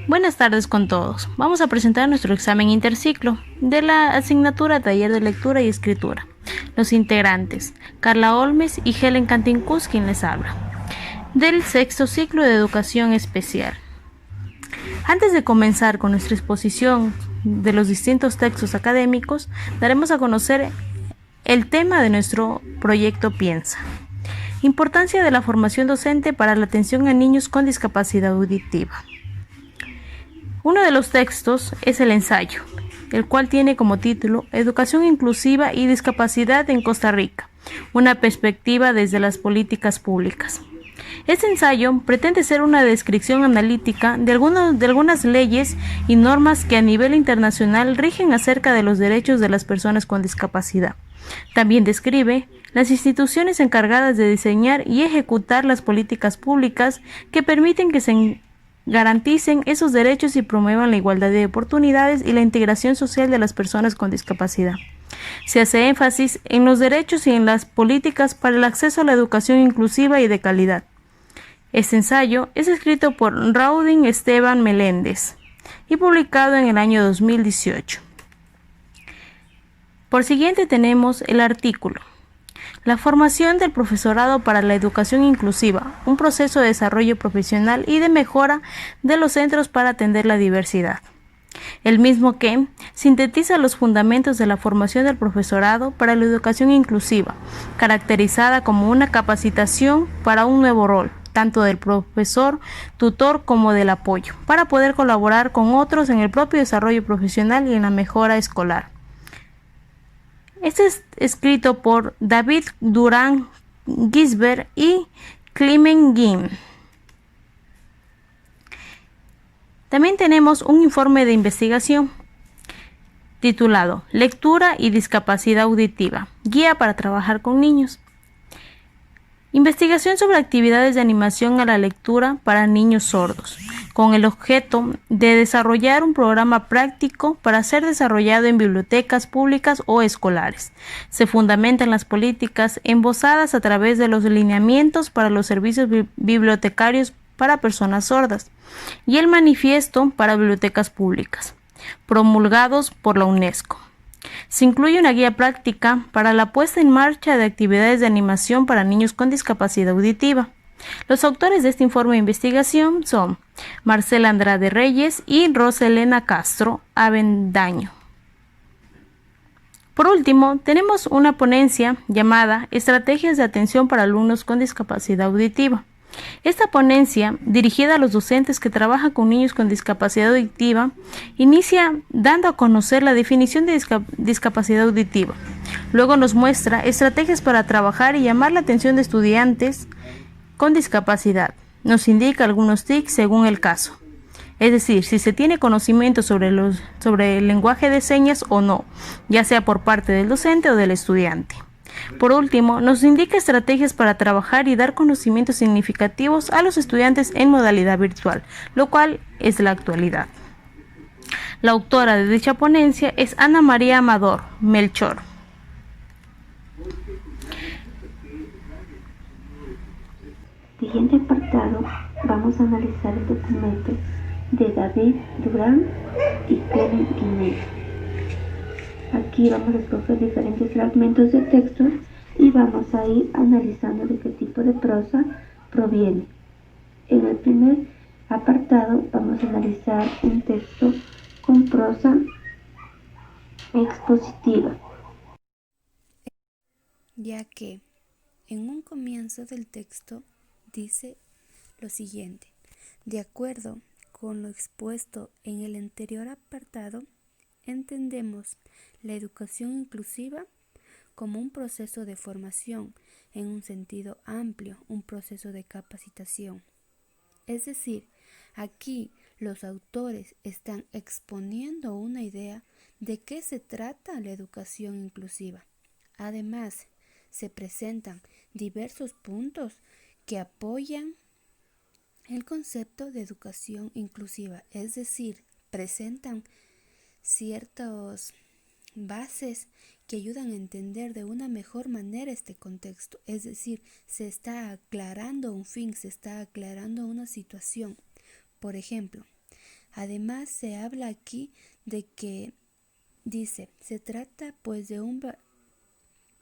Buenas tardes con todos. Vamos a presentar nuestro examen interciclo de la asignatura Taller de Lectura y Escritura. Los integrantes, Carla Olmes y Helen Cantincus, quien les habla, del sexto ciclo de Educación Especial. Antes de comenzar con nuestra exposición de los distintos textos académicos, daremos a conocer el tema de nuestro proyecto Piensa. Importancia de la formación docente para la atención a niños con discapacidad auditiva. Uno de los textos es el ensayo, el cual tiene como título Educación inclusiva y discapacidad en Costa Rica, una perspectiva desde las políticas públicas. Este ensayo pretende ser una descripción analítica de algunas leyes y normas que a nivel internacional rigen acerca de los derechos de las personas con discapacidad. También describe las instituciones encargadas de diseñar y ejecutar las políticas públicas que permiten que se garanticen esos derechos y promuevan la igualdad de oportunidades y la integración social de las personas con discapacidad. Se hace énfasis en los derechos y en las políticas para el acceso a la educación inclusiva y de calidad. Este ensayo es escrito por Raudin Esteban Meléndez y publicado en el año 2018. Por siguiente tenemos el artículo. La formación del profesorado para la educación inclusiva, un proceso de desarrollo profesional y de mejora de los centros para atender la diversidad. El mismo que sintetiza los fundamentos de la formación del profesorado para la educación inclusiva, caracterizada como una capacitación para un nuevo rol, tanto del profesor, tutor como del apoyo, para poder colaborar con otros en el propio desarrollo profesional y en la mejora escolar. Este es escrito por David Durán Gisbert y Clement Guim. También tenemos un informe de investigación titulado Lectura y discapacidad auditiva, guía para trabajar con niños. Investigación sobre actividades de animación a la lectura para niños sordos, con el objeto de desarrollar un programa práctico para ser desarrollado en bibliotecas públicas o escolares. Se fundamentan las políticas embozadas a través de los lineamientos para los servicios bibliotecarios para personas sordas y el manifiesto para bibliotecas públicas, promulgados por la UNESCO. Se incluye una guía práctica para la puesta en marcha de actividades de animación para niños con discapacidad auditiva. Los autores de este informe de investigación son Marcela Andrade Reyes y Roselena Castro Avendaño. Por último, tenemos una ponencia llamada Estrategias de atención para alumnos con discapacidad auditiva. Esta ponencia, dirigida a los docentes que trabajan con niños con discapacidad auditiva, inicia dando a conocer la definición de discapacidad auditiva. Luego nos muestra estrategias para trabajar y llamar la atención de estudiantes con discapacidad. Nos indica algunos tics según el caso. Es decir, si se tiene conocimiento sobre el lenguaje de señas o no, ya sea por parte del docente o del estudiante. Por último, nos indica estrategias para trabajar y dar conocimientos significativos a los estudiantes en modalidad virtual, lo cual es la actualidad. La autora de dicha ponencia es Ana María Amador Melchor. Siguiente apartado, vamos a analizar el documento de David Durán y Clement Guim. Aquí vamos a escoger diferentes fragmentos de texto y vamos a ir analizando de qué tipo de prosa proviene. En el primer apartado vamos a analizar un texto con prosa expositiva, ya que en un comienzo del texto dice lo siguiente: de acuerdo con lo expuesto en el anterior apartado, entendemos la educación inclusiva como un proceso de formación en un sentido amplio, un proceso de capacitación. Es decir, aquí los autores están exponiendo una idea de qué se trata la educación inclusiva. Además, se presentan diversos puntos que apoyan el concepto de educación inclusiva, es decir, presentan ciertas bases que ayudan a entender de una mejor manera este contexto, es decir, se está aclarando un fin, se está aclarando una situación. Por ejemplo, Además, se habla aquí de que dice, se trata pues de un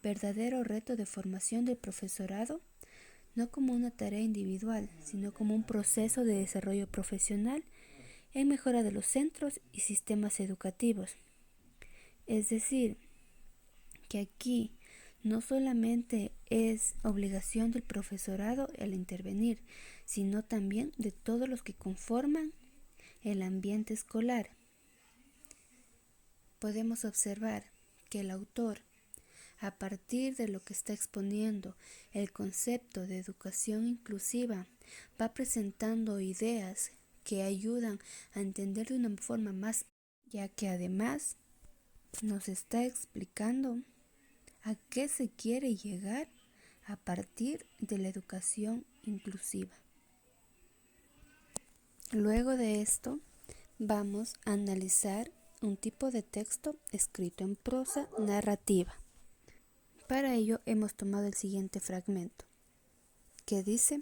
verdadero reto de formación del profesorado, no como una tarea individual, sino como un proceso de desarrollo profesional en mejora de los centros y sistemas educativos. Es decir, que aquí no solamente es obligación del profesorado el intervenir, sino también de todos los que conforman el ambiente escolar. Podemos observar que el autor, a partir de lo que está exponiendo el concepto de educación inclusiva, va presentando ideas que ayudan a entender de una forma más, ya que además nos está explicando a qué se quiere llegar a partir de la educación inclusiva. Luego de esto, vamos a analizar un tipo de texto escrito en prosa narrativa. Para ello hemos tomado el siguiente fragmento, que dice: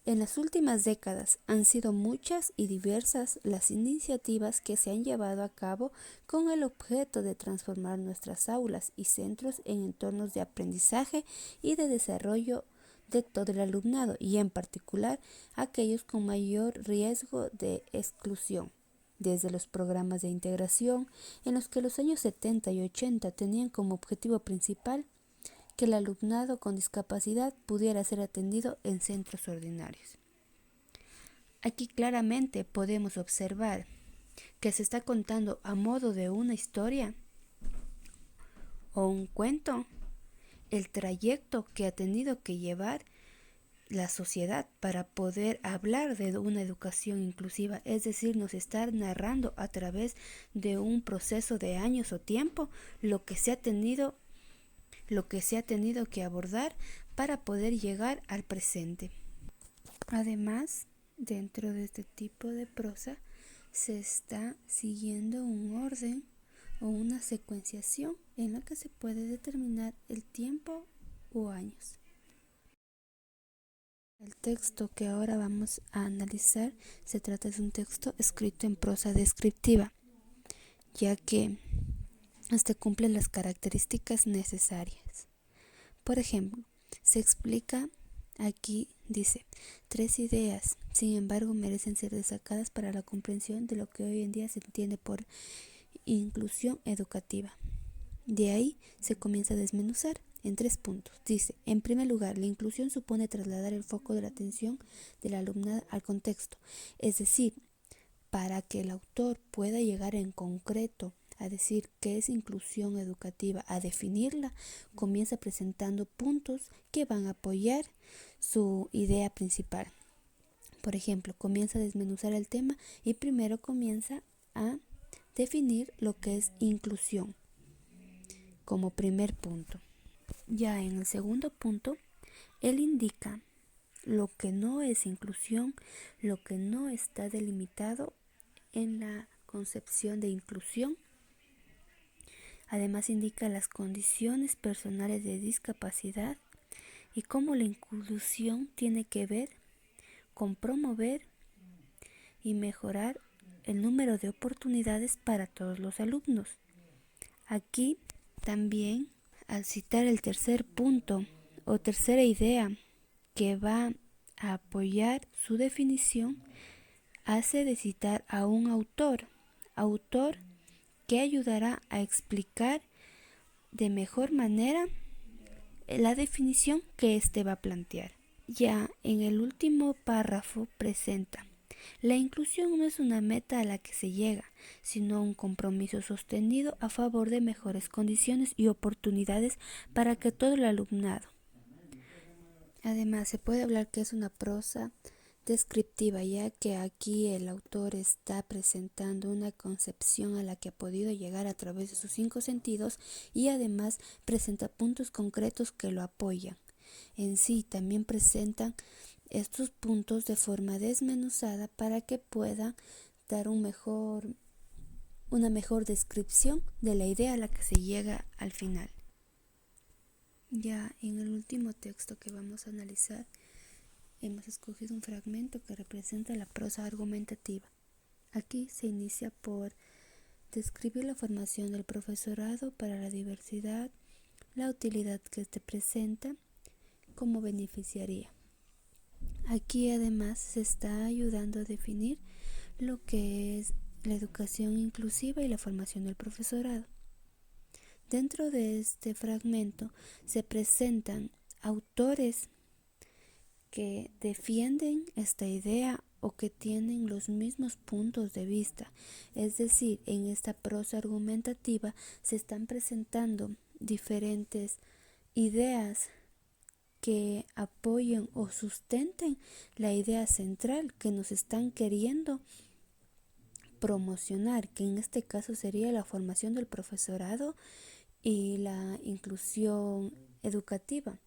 en las últimas décadas han sido muchas y diversas las iniciativas que se han llevado a cabo con el objeto de transformar nuestras aulas y centros en entornos de aprendizaje y de desarrollo de todo el alumnado, y en particular aquellos con mayor riesgo de exclusión. Desde los programas de integración, en los que los años 70 y 80 tenían como objetivo principal que el alumnado con discapacidad pudiera ser atendido en centros ordinarios. Aquí claramente podemos observar que se está contando a modo de una historia o un cuento el trayecto que ha tenido que llevar la sociedad para poder hablar de una educación inclusiva, es decir, nos está narrando a través de un proceso de años o tiempo lo que se ha tenido que abordar para poder llegar al presente. Además, dentro de este tipo de prosa se está siguiendo un orden o una secuenciación en la que se puede determinar el tiempo o años. El texto que ahora vamos a analizar se trata de un texto escrito en prosa descriptiva, ya que este cumple las características necesarias. Por ejemplo, se explica aquí, dice, 3 ideas, sin embargo, merecen ser destacadas para la comprensión de lo que hoy en día se entiende por inclusión educativa. De ahí se comienza a desmenuzar en 3 puntos. Dice, en primer lugar, la inclusión supone trasladar el foco de la atención del alumnado al contexto, es decir, para que el autor pueda llegar en concreto a decir qué es inclusión educativa, a definirla, comienza presentando puntos que van a apoyar su idea principal. Por ejemplo, comienza a desmenuzar el tema y primero comienza a definir lo que es inclusión como primer punto. Ya en el segundo punto, él indica lo que no es inclusión, lo que no está delimitado en la concepción de inclusión. Además indica las condiciones personales de discapacidad y cómo la inclusión tiene que ver con promover y mejorar el número de oportunidades para todos los alumnos. Aquí también, al citar el tercer punto o tercera idea que va a apoyar su definición, hace de citar a un autor que ayudará a explicar de mejor manera la definición que éste va a plantear. Ya en el último párrafo presenta: la inclusión no es una meta a la que se llega, sino un compromiso sostenido a favor de mejores condiciones y oportunidades para que todo el alumnado. Además, se puede hablar que es una prosa descriptiva, ya que aquí el autor está presentando una concepción a la que ha podido llegar a través de sus 5 sentidos y además presenta puntos concretos que lo apoyan. En sí también presentan estos puntos de forma desmenuzada para que pueda dar una mejor descripción de la idea a la que se llega al final. Ya en el último texto que vamos a analizar, hemos escogido un fragmento que representa la prosa argumentativa. Aquí se inicia por describir la formación del profesorado para la diversidad, la utilidad que éste presenta, cómo beneficiaría. Aquí además se está ayudando a definir lo que es la educación inclusiva y la formación del profesorado. Dentro de este fragmento se presentan autores que defienden esta idea o que tienen los mismos puntos de vista. Es decir, en esta prosa argumentativa se están presentando diferentes ideas que apoyen o sustenten la idea central que nos están queriendo promocionar, que en este caso sería la formación del profesorado y la inclusión educativa.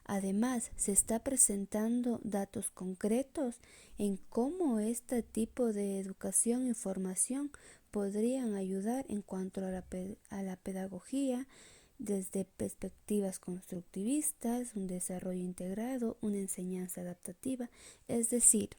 Además, se está presentando datos concretos en cómo este tipo de educación y formación podrían ayudar en cuanto a la pedagogía, desde perspectivas constructivistas, un desarrollo integrado, una enseñanza adaptativa. Es decir,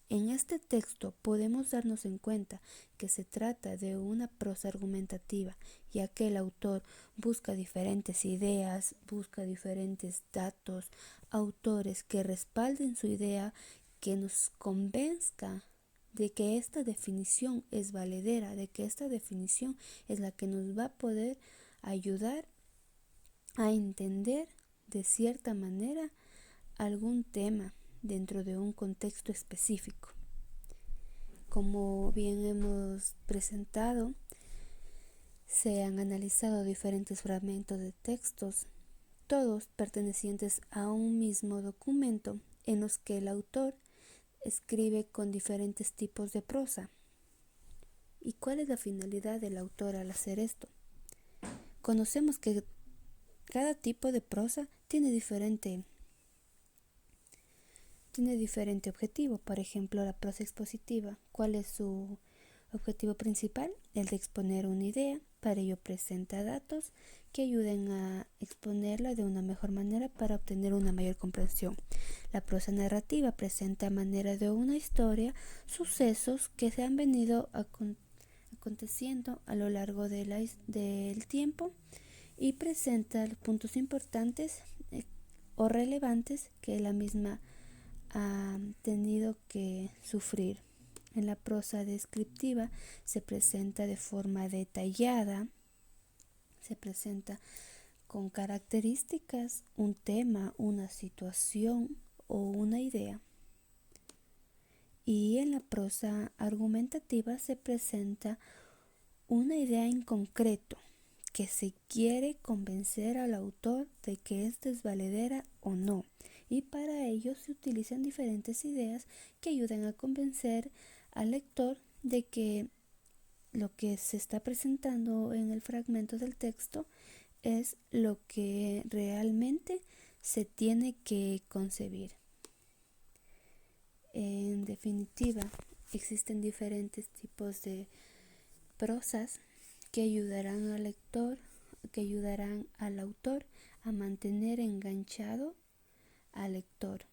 en este texto podemos darnos en cuenta que se trata de una prosa argumentativa, ya que el autor busca diferentes ideas, busca diferentes datos, autores que respalden su idea, que nos convenzca de que esta definición es valedera, de que esta definición es la que nos va a poder ayudar a entender de cierta manera algún tema dentro de un contexto específico. Como bien hemos presentado, se han analizado diferentes fragmentos de textos, todos pertenecientes a un mismo documento, en los que el autor escribe con diferentes tipos de prosa. ¿Y cuál es la finalidad del autor al hacer esto? Conocemos que cada tipo de prosa tiene diferente objetivo. Por ejemplo, la prosa expositiva. ¿Cuál es su objetivo principal? El de exponer una idea. Para ello presenta datos que ayuden a exponerla de una mejor manera para obtener una mayor comprensión. La prosa narrativa presenta a manera de una historia sucesos que se han venido aconteciendo a lo largo del tiempo y presenta puntos importantes o relevantes que la misma ha tenido que sufrir. En la prosa descriptiva se presenta de forma detallada, se presenta con características un tema, una situación o una idea. Y en la prosa argumentativa se presenta una idea en concreto que se quiere convencer al autor de que ésta es valedera o no. Y para ello se utilizan diferentes ideas que ayudan a convencer al lector de que lo que se está presentando en el fragmento del texto es lo que realmente se tiene que concebir. En definitiva, existen diferentes tipos de prosas que ayudarán al lector, que ayudarán al autor a mantener enganchado al lector.